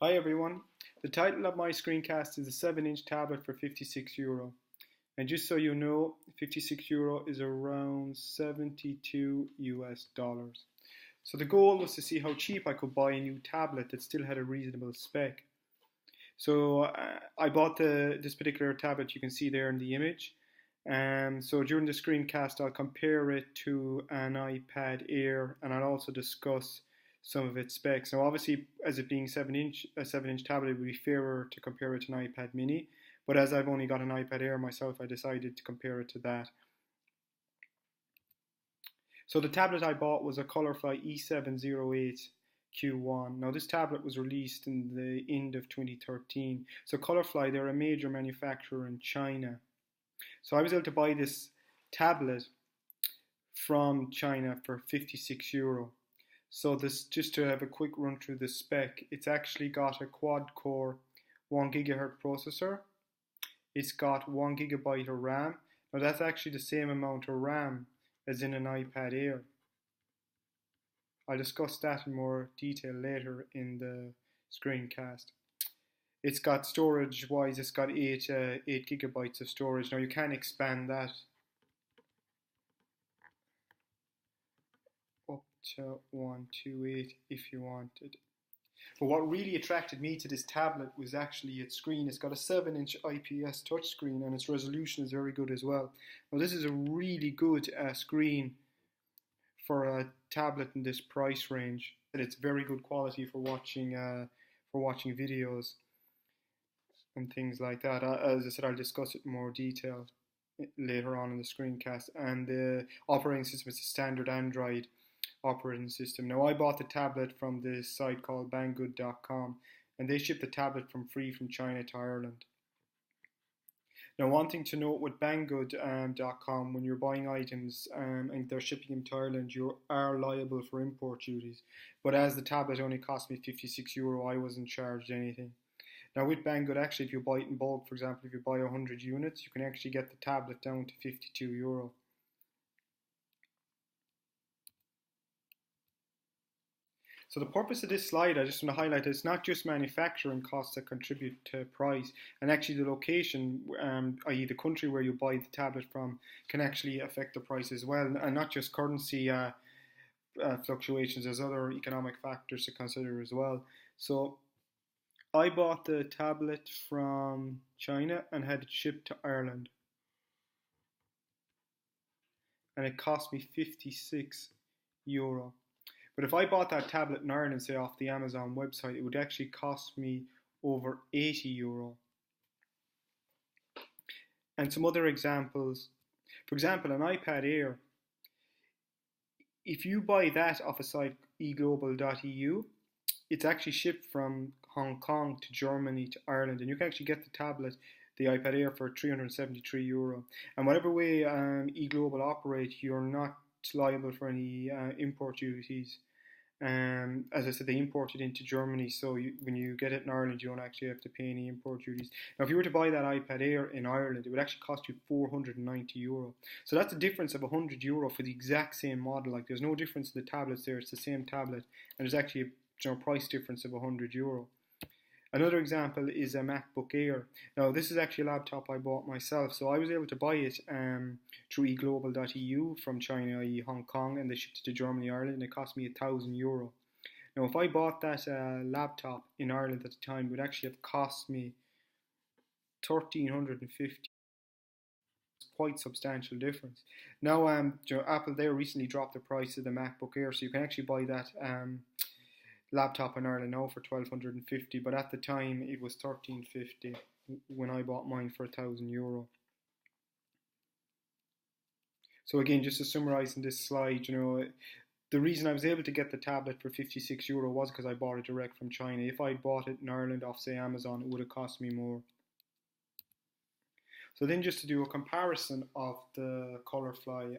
Hi everyone. The title of my screencast is a 7-inch tablet for €56. And just so you know, €56 is around 72 US dollars. So the goal was to see how cheap I could buy a new tablet that still had a reasonable spec. So I bought this particular tablet you can see there in the image. So during the screencast I'll compare it to an iPad Air, and I'll also discuss some of its specs. Now obviously, as it being a 7-inch tablet, it would be fairer to compare it to an iPad mini, but as I've only got an iPad Air myself, I decided to compare it to that. So the tablet I bought was a Colorfly E708Q1. Now this tablet was released in the end of 2013. So Colorfly, they're a major manufacturer in China. So I was able to buy this tablet from China for €56. So this, just to have a quick run through the spec, it's actually got a quad-core 1 GHz processor. It's got 1 GB of RAM. Now that's actually the same amount of RAM as in an iPad Air. I'll discuss that in more detail later in the screencast. It's got storage-wise, it's got 8 GB of storage. Now you can expand that up to 128 if you wanted. But what really attracted me to this tablet was actually its screen. It's got a 7-inch IPS touchscreen and its resolution is very good as well. Now this is a really good screen for a tablet in this price range. And it's very good quality for watching videos and things like that. As I said, I'll discuss it in more detail later on in the screencast. And the operating system is a standard Android operating system. Now I bought the tablet from this site called Banggood.com, and they ship the tablet free from China to Ireland. Now one thing to note with Banggood.com, when you're buying items and they're shipping them to Ireland, you are liable for import duties. But as the tablet only cost me €56, I wasn't charged anything. Now with Banggood, actually, if you buy it in bulk, for example, if you buy 100 units, you can actually get the tablet down to €52. So the purpose of this slide, I just want to highlight, it's not just manufacturing costs that contribute to price, and actually the location, i.e. the country where you buy the tablet from, can actually affect the price as well, and not just currency fluctuations. There's other economic factors to consider as well. So I bought the tablet from China and had it shipped to Ireland, and it cost me €56. But if I bought that tablet in Ireland, say off the Amazon website, it would actually cost me over €80. And some other examples, for example, an iPad Air, if you buy that off a site eglobal.eu, it's actually shipped from Hong Kong to Germany to Ireland, and you can actually get the tablet, the iPad Air, for €373. And whatever way eGlobal operate, you're not liable for any import duties. As I said, they import it into Germany, so when you get it in Ireland, you don't actually have to pay any import duties. Now, if you were to buy that iPad Air in Ireland, it would actually cost you €490. So that's a difference of €100 for the exact same model. Like, there's no difference in the tablets there; it's the same tablet, and there's actually a price difference of €100. Another example is a MacBook Air. Now this is actually a laptop I bought myself, so I was able to buy it through eglobal.eu from China, i.e. Hong Kong, and they shipped it to Germany, Ireland, and it cost me €1,000. Now if I bought that laptop in Ireland at the time, it would actually have cost me $1,350. Quite substantial difference. Now Apple there recently dropped the price of the MacBook Air, so you can actually buy that laptop in Ireland now for $1,250, but at the time it was $1,350 when I bought mine for €1,000. So again, just to summarise in this slide, the reason I was able to get the tablet for €56 was because I bought it direct from China. If I bought it in Ireland off, say, Amazon, it would have cost me more. So then just to do a comparison of the Colorfly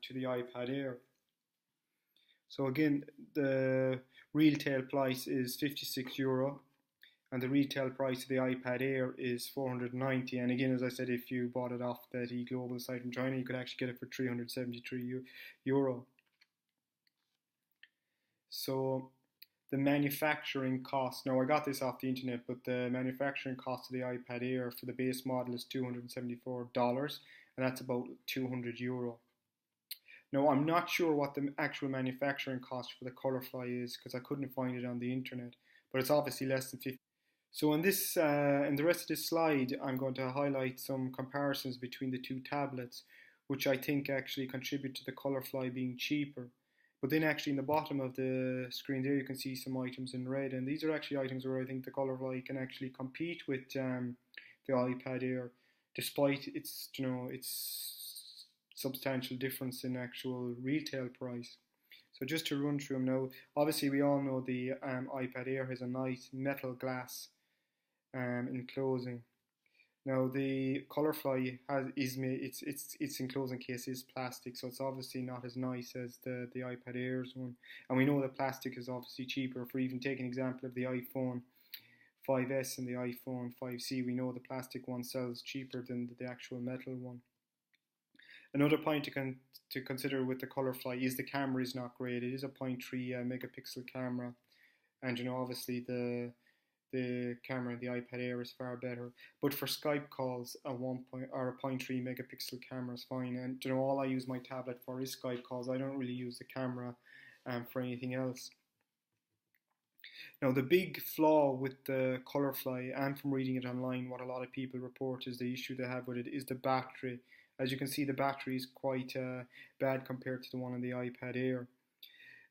to the iPad Air. So again, the retail price is €56 and the retail price of the iPad Air is $490. And again, as I said, if you bought it off that eGlobal site in China, you could actually get it for €373. So the manufacturing cost. Now I got this off the internet, but the manufacturing cost of the iPad Air for the base model is $274, and that's about €200. Now I'm not sure what the actual manufacturing cost for the Colorfly is because I couldn't find it on the internet, but it's obviously less than 50. So in the rest of this slide, I'm going to highlight some comparisons between the two tablets, which I think actually contribute to the Colorfly being cheaper. But then actually in the bottom of the screen there, you can see some items in red, and these are actually items where I think the Colorfly can actually compete with the iPad Air, despite its substantial difference in actual retail price. So just to run through them now, obviously we all know the iPad Air has a nice metal glass enclosing. Now the Colorfly its enclosing case is plastic, so it's obviously not as nice as the iPad Air's one. And we know that plastic is obviously cheaper. For even take an example of the iPhone 5S and the iPhone 5C, we know the plastic one sells cheaper than the actual metal one. Another point to consider with the Colorfly is the camera is not great. It is a 0.3 megapixel camera, and obviously the camera in the iPad Air is far better. But for Skype calls, a 0.3 megapixel camera is fine. And all I use my tablet for is Skype calls. I don't really use the camera for anything else. Now the big flaw with the Colorfly, and from reading it online, what a lot of people report is the issue they have with it is the battery. As you can see, the battery is quite bad compared to the one on the iPad Air.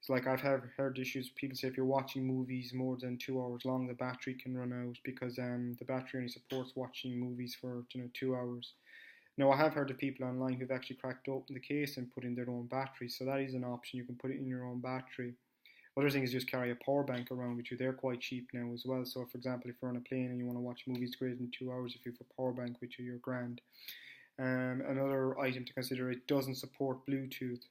So like I've heard issues, people say if you're watching movies more than 2 hours long, the battery can run out because the battery only supports watching movies for 2 hours. Now I have heard of people online who've actually cracked open the case and put in their own battery, so that is an option. You can put it in your own battery. Other thing is just carry a power bank around with you. They're quite cheap now as well. So for example, if you're on a plane and you want to watch movies greater than 2 hours, if you have a power bank with you, you're grand. Another item to consider, it doesn't support Bluetooth,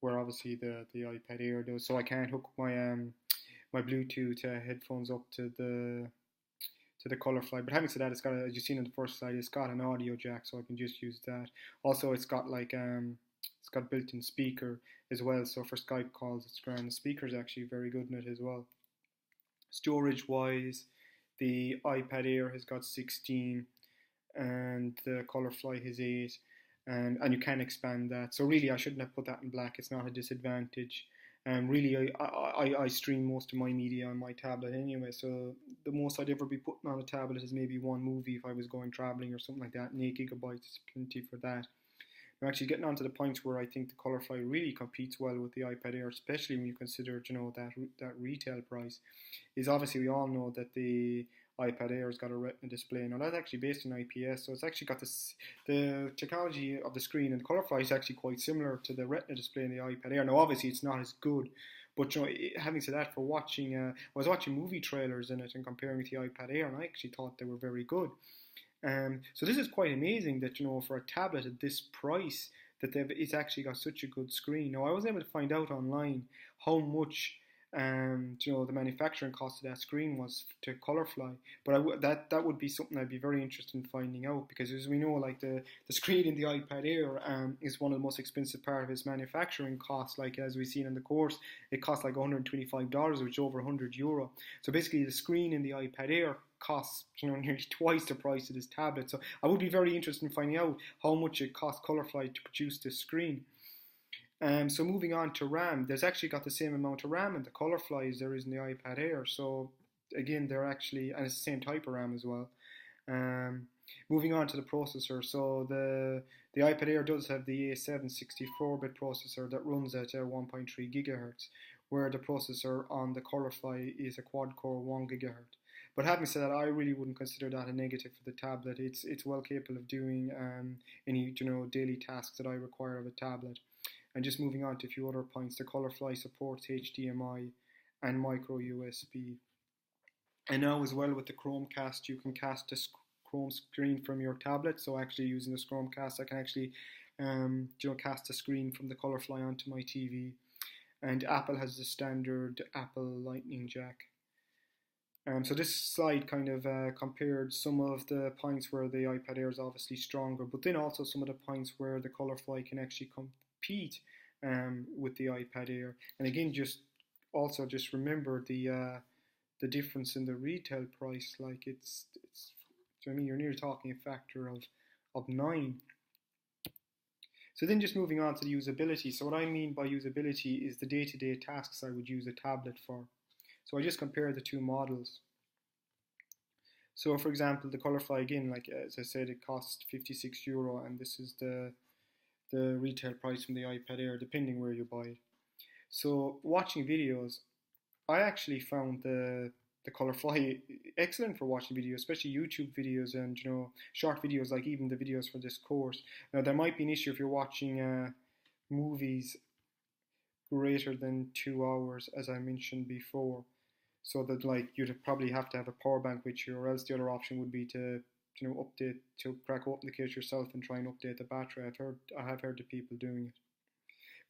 where obviously the iPad Air does. So I can't hook my my Bluetooth headphones up to the Colorfly. But having said that, it's got, as you've seen in the first slide, it's got an audio jack, so I can just use that. Also, it's got it's got built-in speaker as well. So for Skype calls, it's grand. The speaker is actually very good in it as well. Storage-wise, the iPad Air has got 16. And the Colorfly has 8, and you can expand that. So really, I shouldn't have put that in black. It's not a disadvantage. Really, I stream most of my media on my tablet anyway. So the most I'd ever be putting on a tablet is maybe one movie if I was going traveling or something like that. And 8 gigabytes is plenty for that. I'm actually getting on to the points where I think the Colorfly really competes well with the iPad Air, especially when you consider that retail price. Is obviously we all know that the iPad Air has got a Retina display. Now that's actually based on IPS, so it's actually got the technology of the screen, and the Colorfly is actually quite similar to the Retina display in the iPad Air. Now obviously it's not as good, but having said that, for watching, I was watching movie trailers in it and comparing with the iPad Air, and I actually thought they were very good. So this is quite amazing that for a tablet at this price that it's actually got such a good screen. Now I was able to find out online how much the manufacturing cost of that screen was to Colorfly, but that would be something I'd be very interested in finding out, because as we know, like the screen in the iPad Air is one of the most expensive part of its manufacturing cost. Like as we've seen in the course, it costs like $125, which is over €100. So basically, the screen in the iPad Air costs nearly twice the price of this tablet. So I would be very interested in finding out how much it costs Colorfly to produce this screen. So moving on to RAM, there's actually got the same amount of RAM in the Colorfly as there is in the iPad Air. So again, they're actually, and it's the same type of RAM as well. Moving on to the processor, so the iPad Air does have the A7 64-bit processor that runs at 1.3 gigahertz, where the processor on the Colorfly is a quad-core 1 gigahertz. But having said that, I really wouldn't consider that a negative for the tablet. It's well capable of doing any daily tasks that I require of a tablet. And just moving on to a few other points, the Colorfly supports HDMI and micro USB. And now as well with the Screencast, you can cast the Chrome screen from your tablet. So actually using the Screencast, I can actually cast the screen from the Colorfly onto my TV. And Apple has the standard Apple Lightning jack. So this slide kind of compared some of the points where the iPad Air is obviously stronger, but then also some of the points where the Colorfly can actually compete with the iPad Air. And again, just also just remember the difference in the retail price. Like it's I mean, you're nearly talking a factor of 9. So then just moving on to the usability. So what I mean by usability is the day-to-day tasks I would use a tablet for. So I just compare the two models. So for example, the Colorfly, again, like as I said, it costs €56, and this is the retail price from the iPad Air, depending where you buy it. So watching videos, I actually found the Colorfly excellent for watching videos, especially YouTube videos and short videos, like even the videos for this course. Now there might be an issue if you're watching movies greater than 2 hours, as I mentioned before. So that like you'd probably have to have a power bank with you, or else the other option would be to update, to crack open the case yourself and try and update the battery. I have heard of people doing it.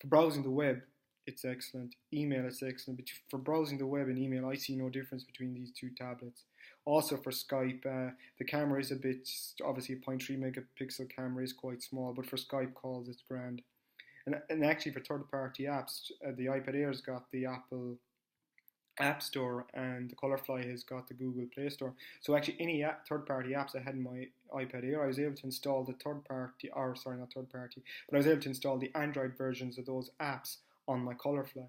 For browsing the web, it's excellent. Email, it's excellent. But for browsing the web and email, I see no difference between these two tablets. Also for Skype, the camera is a bit, obviously a 0.3 megapixel camera is quite small, but for Skype calls it's grand. And actually for third-party apps, the iPad Air's got the Apple App Store, and the Colorfly has got the Google Play Store. So actually any third-party apps I had in my iPad Air, I was able to install the third-party, or sorry, not third-party, but I was able to install the Android versions of those apps on my Colorfly.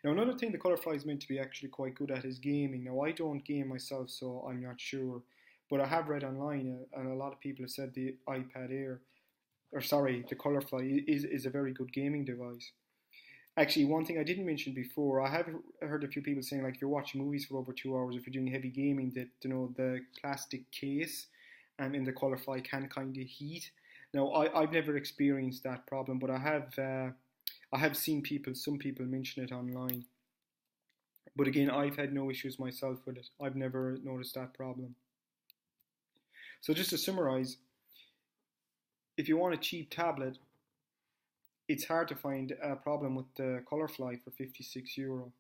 Now another thing the Colorfly is meant to be actually quite good at is gaming. Now I don't game myself, so I'm not sure, but I have read online, and a lot of people have said the iPad Air, or sorry, the Colorfly is a very good gaming device. Actually, one thing I didn't mention before, I have heard a few people saying, like, if you're watching movies for over 2 hours, if you're doing heavy gaming, that the plastic case in the Colorfly can kind of heat. Now, I've never experienced that problem, but I have seen some people mention it online. But again, I've had no issues myself with it. I've never noticed that problem. So just to summarize, if you want a cheap tablet, it's hard to find a problem with the Colorfly for €56.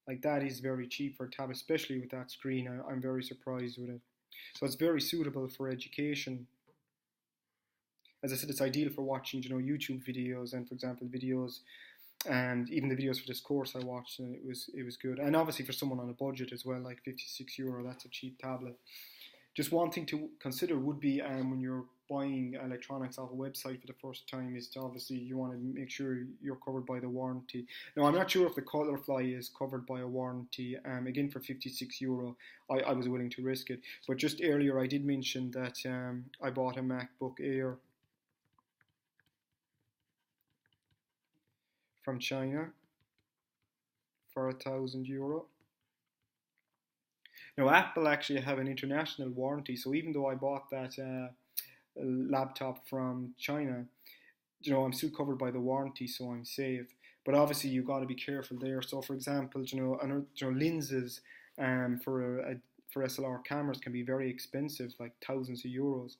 Like, that is very cheap for a tablet, especially with that screen. I'm very surprised with it. So it's very suitable for education. As I said, it's ideal for watching, YouTube videos, and for example, videos, and even the videos for this course I watched, and it was good. And obviously for someone on a budget as well, like €56, that's a cheap tablet. Just one thing to consider would be when you're buying electronics off a website for the first time, is to obviously you want to make sure you're covered by the warranty. Now I'm not sure if the Colorfly is covered by a warranty. Again, for €56, I was willing to risk it. But just earlier I did mention that I bought a MacBook Air from China for €1,000. Now Apple actually have an international warranty, so even though I bought that laptop from China, I'm still covered by the warranty, so I'm safe. But obviously you've got to be careful there. So for example, lenses for SLR cameras can be very expensive, like thousands of euros.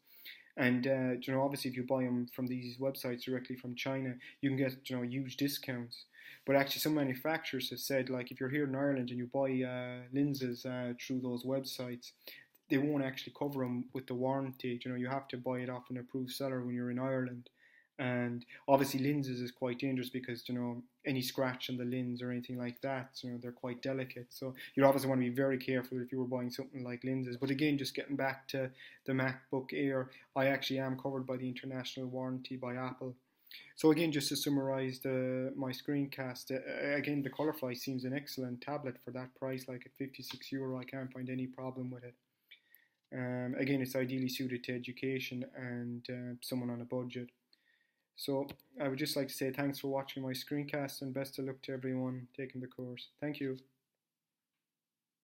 And obviously if you buy them from these websites directly from China, you can get huge discounts. But actually some manufacturers have said, like, if you're here in Ireland and you buy lenses through those websites, they won't actually cover them with the warranty. You have to buy it off an approved seller when you're in Ireland. And obviously lenses is quite dangerous because, any scratch on the lens or anything like that, they're quite delicate. So you obviously want to be very careful if you were buying something like lenses. But again, just getting back to the MacBook Air, I actually am covered by the international warranty by Apple. So again, just to summarize my screencast, again, the Colorfly seems an excellent tablet for that price. Like at €56, I can't find any problem with it. Again, it's ideally suited to education and someone on a budget. So I would just like to say thanks for watching my screencast, and best of luck to everyone taking the course. Thank you.